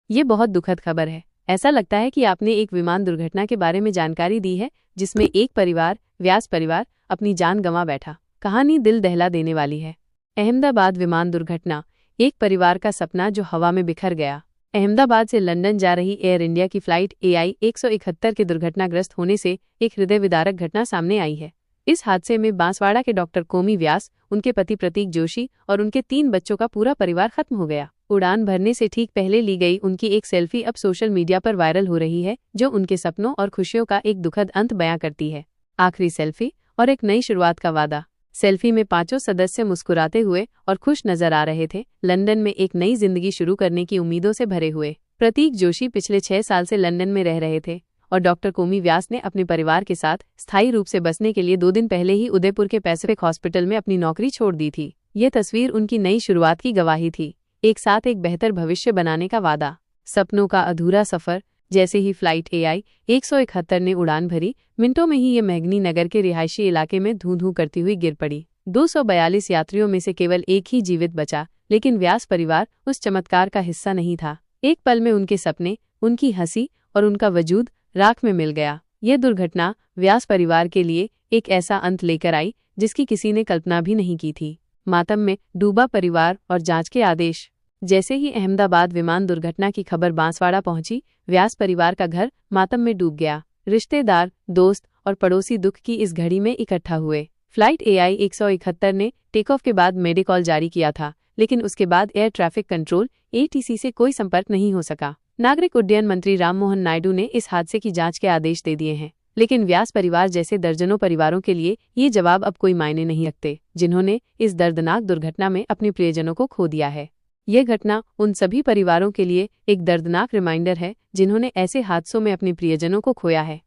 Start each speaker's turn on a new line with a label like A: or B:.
A: ये बहुत दुखद खबर है। ऐसा लगता है कि आपने एक विमान दुर्घटना के बारे में जानकारी दी है जिसमें एक परिवार, व्यास परिवार, अपनी जान गंवा बैठा। कहानी दिल दहला देने वाली है। अहमदाबाद विमान दुर्घटना, एक परिवार का सपना जो हवा में बिखर गया। अहमदाबाद से लंदन जा रही एयर इंडिया की फ्लाइट AI 171 के दुर्घटनाग्रस्त होने से एक हृदय विदारक घटना सामने आई है। इस हादसे में बांसवाड़ा के डॉक्टर कोमी व्यास, उनके पति प्रतीक जोशी और उनके 3 बच्चों का पूरा परिवार खत्म हो गया। उड़ान भरने से ठीक पहले ली गई उनकी एक सेल्फी अब सोशल मीडिया पर वायरल हो रही है, जो उनके सपनों और खुशियों का एक दुखद अंत बयां करती है। आखिरी सेल्फी और एक नई शुरुआत का वादा। सेल्फी में 5 सदस्य मुस्कुराते हुए और खुश नजर आ रहे थे, लंदन में एक नई जिंदगी शुरू करने की उम्मीदों से भरे हुए। प्रतीक जोशी पिछले 6 साल से लंदन में रह रहे थे और डॉक्टर कोमी व्यास ने अपने परिवार के साथ स्थायी रूप से बसने के लिए 2 दिन पहले ही उदयपुर के पैसिफिक हॉस्पिटल में अपनी नौकरी छोड़ दी थी। ये तस्वीर उनकी नई शुरुआत की गवाही थी, एक साथ एक बेहतर भविष्य बनाने का वादा। सपनों का अधूरा सफर। जैसे ही फ्लाइट AI 171 ने उड़ान भरी, मिनटों में ही ये मेघनी नगर के रिहायशी इलाके में धूं धूं करती हुई गिर पड़ी। 242 यात्रियों में से केवल एक ही जीवित बचा, लेकिन व्यास परिवार उस चमत्कार का हिस्सा नहीं था। एक पल में उनके सपने, उनकी हंसी और उनका वजूद राख में मिल गया। ये दुर्घटना व्यास परिवार के लिए एक ऐसा अंत लेकर आई जिसकी किसी ने कल्पना भी नहीं की थी। मातम में डूबा परिवार और जांच के आदेश। जैसे ही अहमदाबाद विमान दुर्घटना की खबर बांसवाड़ा पहुंची, व्यास परिवार का घर मातम में डूब गया। रिश्तेदार, दोस्त और पड़ोसी दुख की इस घड़ी में इकट्ठा हुए। फ्लाइट AI 171 ने टेक ऑफ के बाद मेडिकॉल जारी किया था, लेकिन उसके बाद एयर ट्रैफिक कंट्रोल ATC से कोई संपर्क नहीं हो सका। नागरिक उड्डयन मंत्री राममोहन नायडू ने इस हादसे की जांच के आदेश दे दिए हैं, लेकिन व्यास परिवार जैसे दर्जनों परिवारों के लिए ये जवाब अब कोई मायने नहीं रखते, जिन्होंने इस दर्दनाक दुर्घटना में अपने प्रियजनों को खो दिया है। ये घटना उन सभी परिवारों के लिए एक दर्दनाक रिमाइंडर है जिन्होंने ऐसे हादसों में अपने प्रियजनों को खोया है।